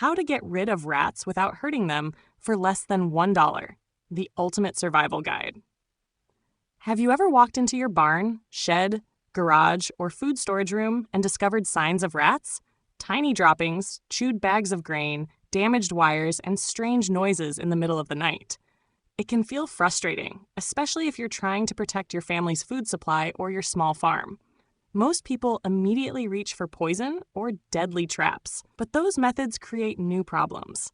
How to get rid of rats without hurting them for less than $1. The ultimate survival guide. Have you ever walked into your barn, shed, garage, or food storage room and discovered signs of rats? Tiny droppings, chewed bags of grain, damaged wires, and strange noises in the middle of the night. It can feel frustrating, especially if you're trying to protect your family's food supply or your small farm. Most people immediately reach for poison or deadly traps, but those methods create new problems.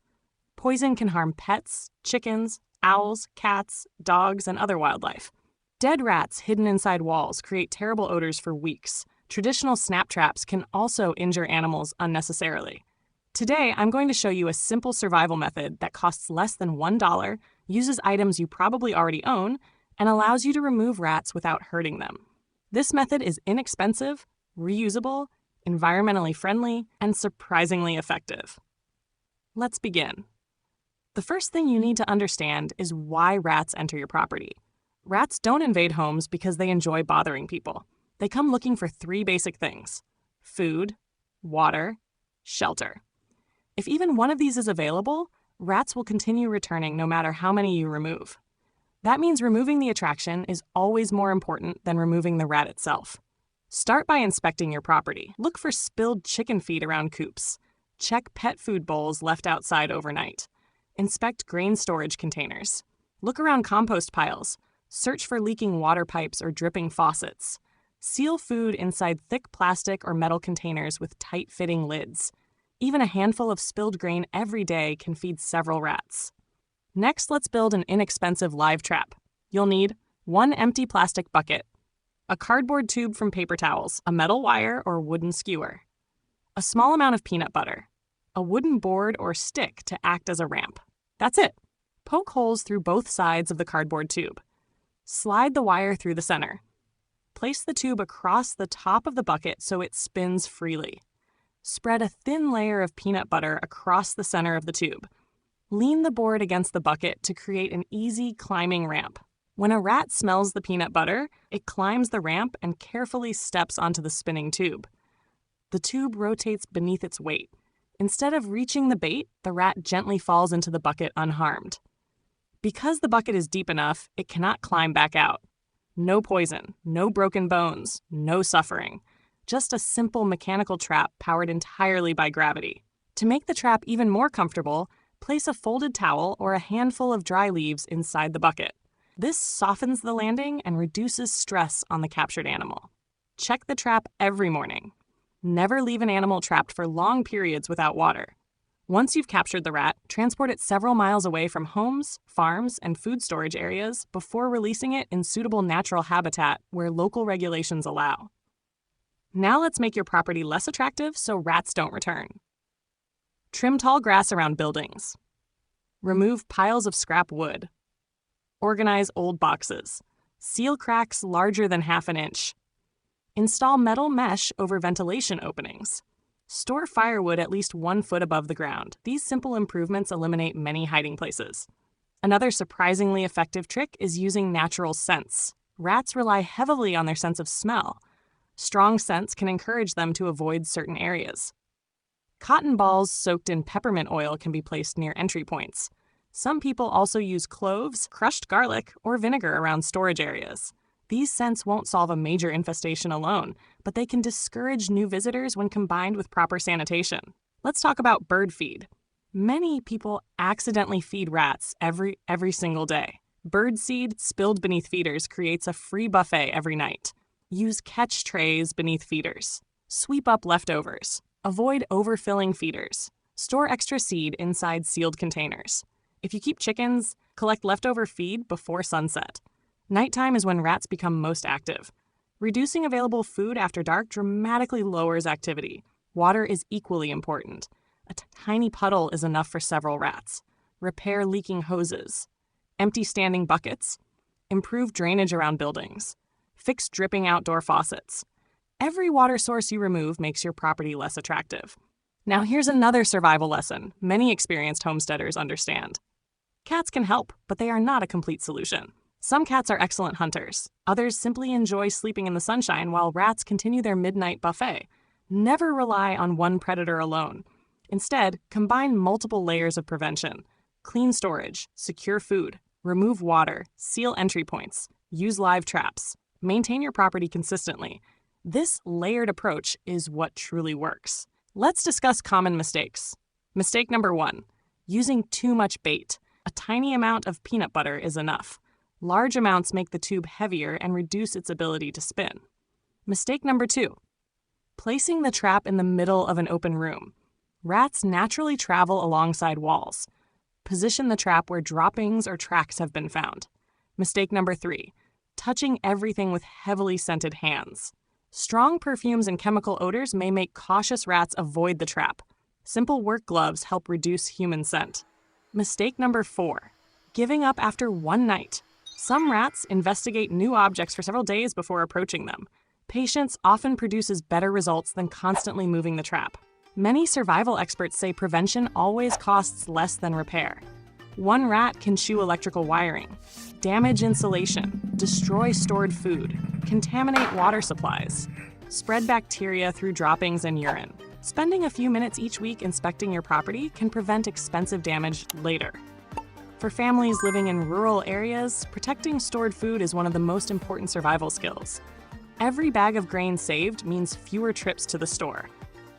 Poison can harm pets, chickens, owls, cats, dogs, and other wildlife. Dead rats hidden inside walls create terrible odors for weeks. Traditional snap traps can also injure animals unnecessarily. Today, I'm going to show you a simple survival method that costs less than $1, uses items you probably already own, and allows you to remove rats without hurting them. This method is inexpensive, reusable, environmentally friendly, and surprisingly effective. Let's begin. The first thing you need to understand is why rats enter your property. Rats don't invade homes because they enjoy bothering people. They come looking for 3 basic things: food, water, shelter. If even one of these is available, rats will continue returning no matter how many you remove. That means removing the attraction is always more important than removing the rat itself. Start by inspecting your property. Look for spilled chicken feed around coops. Check pet food bowls left outside overnight. Inspect grain storage containers. Look around compost piles. Search for leaking water pipes or dripping faucets. Seal food inside thick plastic or metal containers with tight-fitting lids. Even a handful of spilled grain every day can feed several rats. Next, let's build an inexpensive live trap. You'll need 1 empty plastic bucket, a cardboard tube from paper towels, a metal wire or wooden skewer, a small amount of peanut butter, a wooden board or stick to act as a ramp. That's it. Poke holes through both sides of the cardboard tube. Slide the wire through the center. Place the tube across the top of the bucket so it spins freely. Spread a thin layer of peanut butter across the center of the tube. Lean the board against the bucket to create an easy climbing ramp. When a rat smells the peanut butter, it climbs the ramp and carefully steps onto the spinning tube. The tube rotates beneath its weight. Instead of reaching the bait, the rat gently falls into the bucket unharmed. Because the bucket is deep enough, it cannot climb back out. No poison, no broken bones, no suffering. Just a simple mechanical trap powered entirely by gravity. To make the trap even more comfortable, place a folded towel or a handful of dry leaves inside the bucket. This softens the landing and reduces stress on the captured animal. Check the trap every morning. Never leave an animal trapped for long periods without water. Once you've captured the rat, transport it several miles away from homes, farms, and food storage areas before releasing it in suitable natural habitat where local regulations allow. Now let's make your property less attractive so rats don't return. Trim tall grass around buildings. Remove piles of scrap wood. Organize old boxes. Seal cracks larger than ½ inch. Install metal mesh over ventilation openings. Store firewood at least 1 foot above the ground. These simple improvements eliminate many hiding places. Another surprisingly effective trick is using natural scents. Rats rely heavily on their sense of smell. Strong scents can encourage them to avoid certain areas. Cotton balls soaked in peppermint oil can be placed near entry points. Some people also use cloves, crushed garlic, or vinegar around storage areas. These scents won't solve a major infestation alone, but they can discourage new visitors when combined with proper sanitation. Let's talk about bird feed. Many people accidentally feed rats every single day. Bird seed spilled beneath feeders creates a free buffet every night. Use catch trays beneath feeders. Sweep up leftovers. Avoid overfilling feeders. Store extra seed inside sealed containers. If you keep chickens, collect leftover feed before sunset. Nighttime is when rats become most active. Reducing available food after dark dramatically lowers activity. Water is equally important. A tiny puddle is enough for several rats. Repair leaking hoses. Empty standing buckets. Improve drainage around buildings. Fix dripping outdoor faucets. Every water source you remove makes your property less attractive. Now here's another survival lesson many experienced homesteaders understand. Cats can help, but they are not a complete solution. Some cats are excellent hunters. Others simply enjoy sleeping in the sunshine while rats continue their midnight buffet. Never rely on one predator alone. Instead, combine multiple layers of prevention. Clean storage, secure food, remove water, seal entry points, use live traps, maintain your property consistently. This layered approach is what truly works. Let's discuss common mistakes. Mistake number 1, using too much bait. A tiny amount of peanut butter is enough. Large amounts make the tube heavier and reduce its ability to spin. Mistake number 2, placing the trap in the middle of an open room. Rats naturally travel alongside walls. Position the trap where droppings or tracks have been found. Mistake number 3, touching everything with heavily scented hands. Strong perfumes and chemical odors may make cautious rats avoid the trap. Simple work gloves help reduce human scent. Mistake number 4, giving up after one night. Some rats investigate new objects for several days before approaching them. Patience often produces better results than constantly moving the trap. Many survival experts say prevention always costs less than repair. One rat can chew electrical wiring, damage insulation, destroy stored food, contaminate water supplies, spread bacteria through droppings and urine. Spending a few minutes each week inspecting your property can prevent expensive damage later. For families living in rural areas, protecting stored food is one of the most important survival skills. Every bag of grain saved means fewer trips to the store.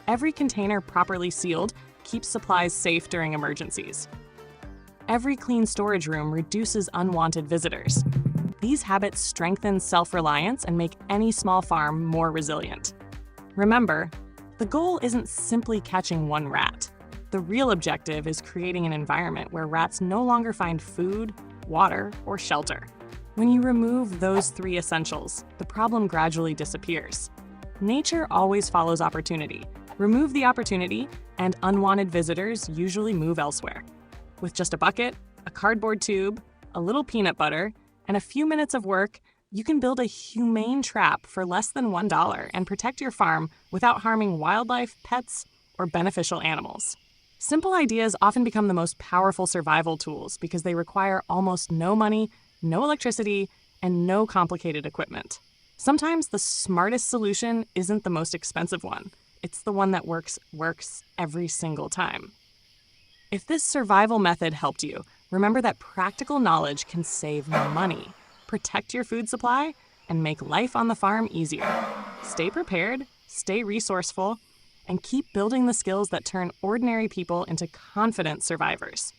Every container properly sealed keeps supplies safe during emergencies. Every clean storage room reduces unwanted visitors. These habits strengthen self-reliance and make any small farm more resilient. Remember, the goal isn't simply catching one rat. The real objective is creating an environment where rats no longer find food, water, or shelter. When you remove those 3 essentials, the problem gradually disappears. Nature always follows opportunity. Remove the opportunity, and unwanted visitors usually move elsewhere. With just a bucket, a cardboard tube, a little peanut butter, and a few minutes of work, you can build a humane trap for less than $1 and protect your farm without harming wildlife, pets, or beneficial animals. Simple ideas often become the most powerful survival tools because they require almost no money, no electricity, and no complicated equipment. Sometimes the smartest solution isn't the most expensive one. It's the one that works every single time. If this survival method helped you, remember that practical knowledge can save money, protect your food supply, and make life on the farm easier. Stay prepared, stay resourceful, and keep building the skills that turn ordinary people into confident survivors.